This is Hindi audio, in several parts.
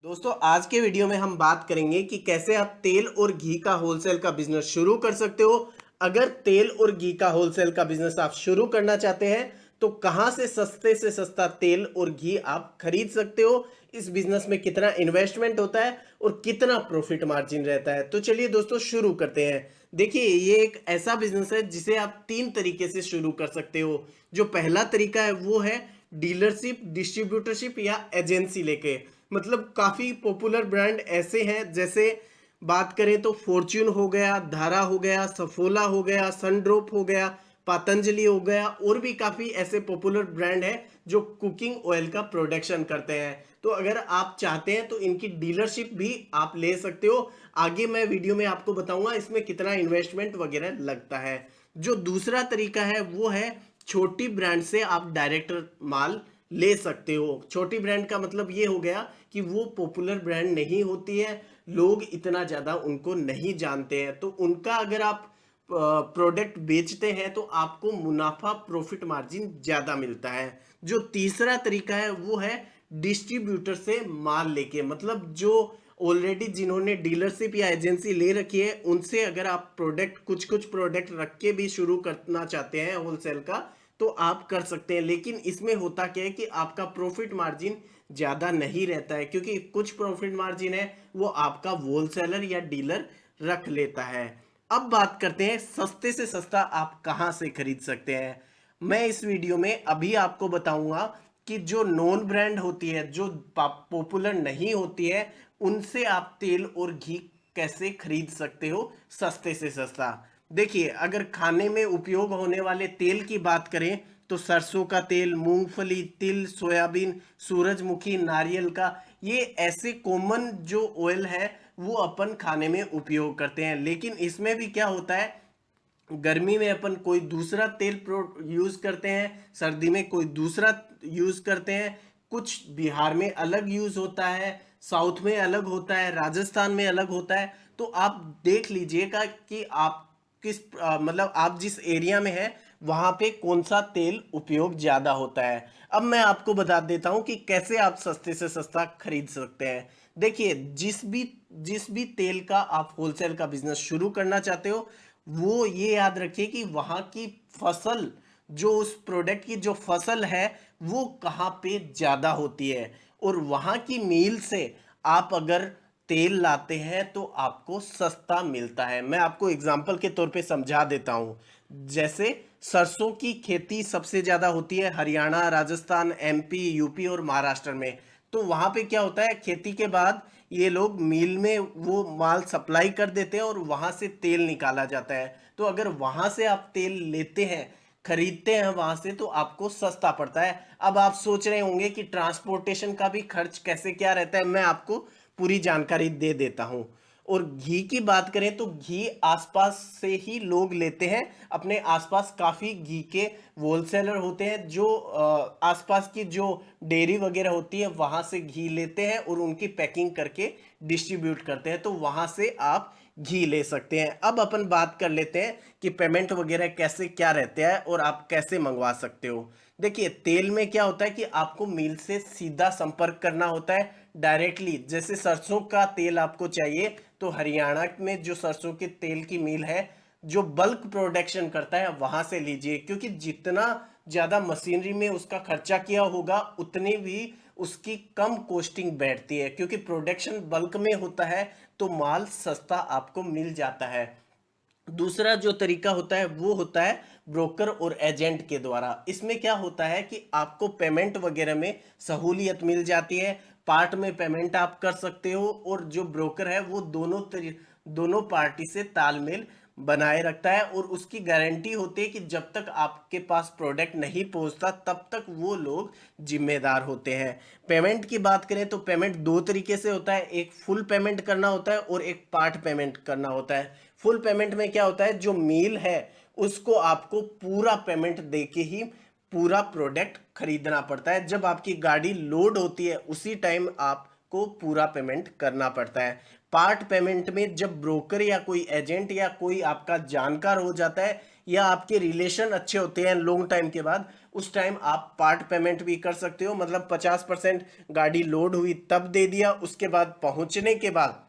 दोस्तों आज के वीडियो में हम बात करेंगे कि कैसे आप तेल और घी का होलसेल का बिजनेस शुरू कर सकते हो। अगर तेल और घी का होलसेल का बिजनेस आप शुरू करना चाहते हैं तो कहां से सस्ता तेल और घी आप खरीद सकते हो, इस बिजनेस में कितना इन्वेस्टमेंट होता है और कितना प्रॉफिट मार्जिन रहता है। तो चलिए दोस्तों शुरू करते हैं। देखिए ये एक ऐसा बिजनेस है जिसे आप तीन तरीके से शुरू कर सकते हो। जो पहला तरीका है वो है डीलरशिप, डिस्ट्रीब्यूटरशिप या एजेंसी लेके। मतलब काफी पॉपुलर ब्रांड ऐसे हैं, जैसे बात करें तो फॉर्च्यून हो गया, धारा हो गया, सफोला हो गया, सनड्रॉप हो गया, पतंजलि हो गया, और भी काफी ऐसे पॉपुलर ब्रांड हैं जो कुकिंग ऑयल का प्रोडक्शन करते हैं। तो अगर आप चाहते हैं तो इनकी डीलरशिप भी आप ले सकते हो। आगे मैं वीडियो में आपको बताऊंगा इसमें कितना इन्वेस्टमेंट वगैरह लगता है। जो दूसरा तरीका है वो है छोटी ब्रांड से आप डायरेक्ट माल ले सकते हो। छोटी ब्रांड का मतलब ये हो गया कि वो पॉपुलर ब्रांड नहीं होती है, लोग इतना ज़्यादा उनको नहीं जानते हैं, तो उनका अगर आप प्रोडक्ट बेचते हैं तो आपको मुनाफा प्रॉफिट मार्जिन ज़्यादा मिलता है। जो तीसरा तरीका है वो है डिस्ट्रीब्यूटर से माल लेके। मतलब जो ऑलरेडी जिन्होंने डीलरशिप या एजेंसी ले रखी है उनसे अगर आप प्रोडक्ट कुछ कुछ प्रोडक्ट रख के भी शुरू करना चाहते हैं होलसेल का तो आप कर सकते हैं। लेकिन इसमें होता क्या है कि आपका प्रॉफिट मार्जिन ज़्यादा नहीं रहता है, क्योंकि कुछ प्रॉफिट मार्जिन है वो आपका होलसेलर या डीलर रख लेता है। अब बात करते हैं सस्ते से सस्ता आप कहाँ से खरीद सकते हैं। मैं इस वीडियो में अभी आपको बताऊंगा कि जो नॉन ब्रांड होती है, जो पॉपुलर नहीं होती है, उनसे आप तेल और घी कैसे खरीद सकते हो सस्ते से सस्ता। देखिए अगर खाने में उपयोग होने वाले तेल की बात करें तो सरसों का तेल, मूंगफली, तिल, सोयाबीन, सूरजमुखी, नारियल का, ये ऐसे कॉमन जो ऑयल है वो अपन खाने में उपयोग करते हैं। लेकिन इसमें भी क्या होता है, गर्मी में अपन कोई दूसरा तेल यूज करते हैं, सर्दी में कोई दूसरा यूज करते हैं। कुछ बिहार में अलग यूज होता है, साउथ में अलग होता है, राजस्थान में अलग होता है। तो आप देख लीजिएगा कि आप किस मतलब आप जिस एरिया में है वहां पे कौन सा तेल उपयोग ज्यादा होता है। अब मैं आपको बता देता हूं कि कैसे आप सस्ते से सस्ता खरीद सकते हैं। देखिए जिस भी तेल का आप होलसेल का बिजनेस शुरू करना चाहते हो वो ये याद रखिए कि वहां की फसल, जो उस प्रोडक्ट की जो फसल है वो कहाँ पे ज्यादा होती है, और वहां की मील से आप अगर तेल लाते हैं तो आपको सस्ता मिलता है। मैं आपको एग्जांपल के तौर पे समझा देता हूं। जैसे सरसों की खेती सबसे ज्यादा होती है हरियाणा, राजस्थान, एमपी, यूपी और महाराष्ट्र में। तो वहां पे क्या होता है, खेती के बाद ये लोग मिल में वो माल सप्लाई कर देते हैं और वहां से तेल निकाला जाता है। तो अगर वहां से आप तेल लेते हैं, खरीदते हैं वहां से, तो आपको सस्ता पड़ता है। अब आप सोच रहे होंगे कि ट्रांसपोर्टेशन का भी खर्च कैसे क्या रहता है, मैं आपको पूरी जानकारी दे देता हूं। और घी की बात करें तो घी आसपास से ही लोग लेते हैं। अपने आसपास काफी घी के होलसेलर होते हैं जो आसपास की जो डेयरी वगैरह होती है वहां से घी लेते हैं और उनकी पैकिंग करके डिस्ट्रीब्यूट करते हैं। तो वहां से आप घी ले सकते हैं। अब अपन बात कर लेते हैं कि पेमेंट वगैरह कैसे क्या रहते हैं और आप कैसे मंगवा सकते हो। देखिए तेल में क्या होता है कि आपको मिल से सीधा संपर्क करना होता है डायरेक्टली। जैसे सरसों का तेल आपको चाहिए तो हरियाणा में जो सरसों के तेल की मिल है जो बल्क प्रोडक्शन करता है वहां से लीजिए, क्योंकि जितना ज्यादा मशीनरी में उसका खर्चा किया होगा उतनी भी उसकी कम कॉस्टिंग बैठती है, क्योंकि प्रोडक्शन बल्क में होता है तो माल सस्ता आपको मिल जाता है। दूसरा जो तरीका होता है वो होता है ब्रोकर और एजेंट के द्वारा। इसमें क्या होता है कि आपको पेमेंट वगैरह में सहूलियत मिल जाती है, पार्ट में पेमेंट आप कर सकते हो, और जो ब्रोकर है वो दोनों पार्टी से तालमेल बनाए रखता है और उसकी गारंटी होती है कि जब तक आपके पास प्रोडक्ट नहीं पहुंचता तब तक वो लोग जिम्मेदार होते हैं। पेमेंट की बात करें तो पेमेंट दो तरीके से होता है, एक फुल पेमेंट करना होता है और एक पार्ट पेमेंट करना होता है। फुल पेमेंट में क्या होता है, जो मील है उसको आपको पूरा पेमेंट देके ही पूरा प्रोडक्ट खरीदना पड़ता है। जब आपकी गाड़ी लोड होती है उसी टाइम आपको पूरा पेमेंट करना पड़ता है। पार्ट पेमेंट में जब ब्रोकर या कोई एजेंट या कोई आपका जानकार हो जाता है या आपके रिलेशन अच्छे होते हैं लॉन्ग टाइम के बाद, उस टाइम आप पार्ट पेमेंट भी कर सकते हो, मतलब 50% गाड़ी लोड हुई तब दे दिया, उसके बाद पहुंचने के बाद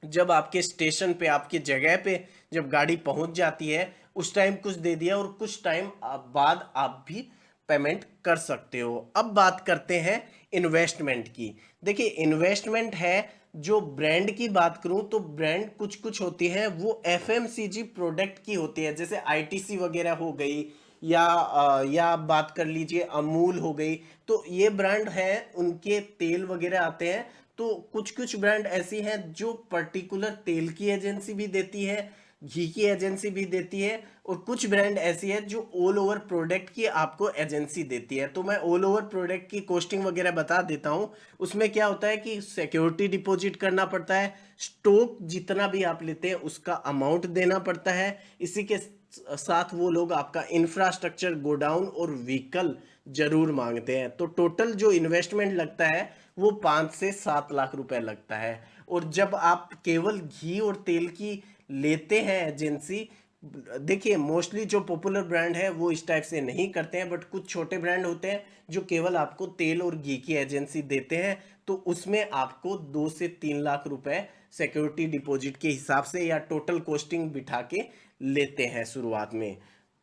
जब आपके स्टेशन पे, आपकी जगह पे जब गाड़ी पहुंच जाती है उस टाइम कुछ दे दिया, और कुछ टाइम बाद आप भी पेमेंट कर सकते हो। अब बात करते हैं इन्वेस्टमेंट की। देखिए इन्वेस्टमेंट है, जो ब्रांड की बात करूं तो ब्रांड कुछ कुछ होती है वो एफएमसीजी प्रोडक्ट की होती है, जैसे आईटीसी वगैरह हो गई, या आप बात कर लीजिए अमूल हो गई। तो ये ब्रांड है, उनके तेल वगैरह आते हैं। तो कुछ कुछ ब्रांड ऐसी हैं जो पर्टिकुलर तेल की एजेंसी भी देती है, घी की एजेंसी भी देती है, और कुछ ब्रांड ऐसी है जो ऑल ओवर प्रोडक्ट की आपको एजेंसी देती है। तो मैं ऑल ओवर प्रोडक्ट की कॉस्टिंग वगैरह बता देता हूँ। उसमें क्या होता है कि सिक्योरिटी डिपॉजिट करना पड़ता है, स्टॉक जितना भी आप लेते हैं उसका अमाउंट देना पड़ता है, इसी के साथ वो लोग आपका इंफ्रास्ट्रक्चर, गोडाउन और व्हीकल जरूर मांगते हैं। तो टोटल जो इन्वेस्टमेंट लगता है वो 5 से 7 लाख रुपए लगता है। और जब आप केवल घी और तेल की लेते हैं एजेंसी, देखिए मोस्टली जो पॉपुलर ब्रांड है वो इस टाइप से नहीं करते हैं, बट कुछ छोटे ब्रांड होते हैं जो केवल आपको तेल और घी की एजेंसी देते हैं। तो उसमें आपको 2 से 3 लाख रुपए सिक्योरिटी डिपॉजिट के हिसाब से या टोटल कॉस्टिंग बिठा के लेते हैं शुरुआत में।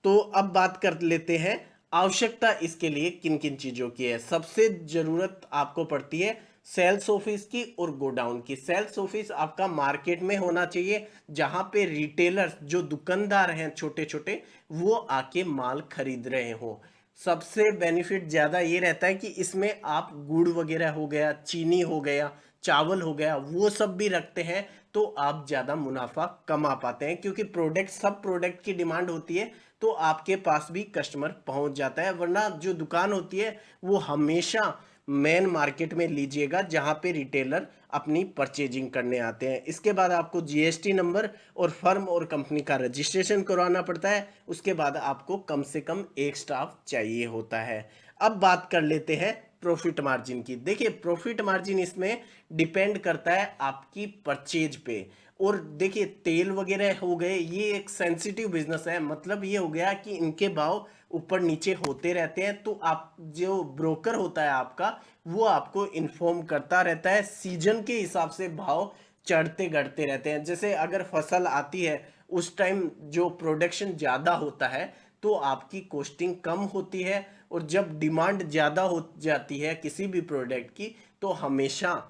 तो अब बात कर लेते हैं आवश्यकता इसके लिए किन किन चीजों की है। सबसे जरूरत आपको पड़ती है सेल्स ऑफिस की और गोडाउन की। सेल्स ऑफिस आपका मार्केट में होना चाहिए, जहां पे रिटेलर्स, जो दुकानदार हैं छोटे छोटे, वो आके माल खरीद रहे हो। सबसे बेनिफिट ज्यादा ये रहता है कि इसमें आप गुड़ वगैरह हो गया, चीनी हो गया, चावल हो गया, वो सब भी रखते हैं, तो आप ज्यादा मुनाफा कमा पाते हैं, क्योंकि प्रोडक्ट, सब प्रोडक्ट की डिमांड होती है तो आपके पास भी कस्टमर पहुंच जाता है। वरना जो दुकान होती है वो हमेशा मेन मार्केट में लीजिएगा, जहां पे रिटेलर अपनी परचेजिंग करने आते हैं। इसके बाद आपको जीएसटी नंबर और फर्म और कंपनी का रजिस्ट्रेशन करवाना पड़ता है। उसके बाद आपको कम से कम एक स्टाफ चाहिए होता है। अब बात कर लेते हैं प्रॉफिट मार्जिन की। देखिए प्रॉफिट मार्जिन इसमें डिपेंड करता है आपकी परचेज पे। और देखिए तेल वगैरह हो गए, ये एक सेंसिटिव बिजनेस है, मतलब ये हो गया कि इनके भाव ऊपर नीचे होते रहते हैं। तो आप, जो ब्रोकर होता है आपका, वो आपको इन्फॉर्म करता रहता है, सीजन के हिसाब से भाव चढ़ते घटते रहते हैं। जैसे अगर फसल आती है उस टाइम जो प्रोडक्शन ज़्यादा होता है तो आपकी कॉस्टिंग कम होती है, और जब डिमांड ज़्यादा हो जाती है किसी भी प्रोडक्ट की तो हमेशा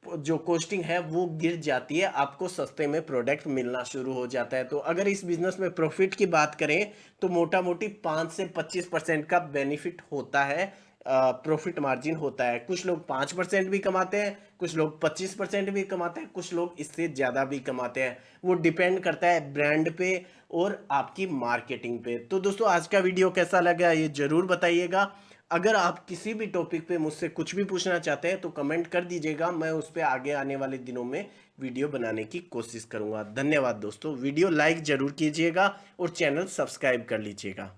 जो कॉस्टिंग है वो गिर जाती है, आपको सस्ते में प्रोडक्ट मिलना शुरू हो जाता है। तो अगर इस बिजनेस में प्रॉफिट की बात करें तो मोटा मोटी 5 से 25% का बेनिफिट होता है, प्रॉफिट मार्जिन होता है। कुछ लोग 5% भी कमाते हैं, कुछ लोग 25% भी कमाते हैं, कुछ लोग इससे ज़्यादा भी कमाते हैं। वो डिपेंड करता है ब्रांड पे और आपकी मार्केटिंग पे। तो दोस्तों आज का वीडियो कैसा लगा ये ज़रूर बताइएगा। अगर आप किसी भी टॉपिक पे मुझसे कुछ भी पूछना चाहते हैं तो कमेंट कर दीजिएगा, मैं उस पर आगे आने वाले दिनों में वीडियो बनाने की कोशिश करूंगा। धन्यवाद दोस्तों, वीडियो लाइक जरूर कीजिएगा और चैनल सब्सक्राइब कर लीजिएगा।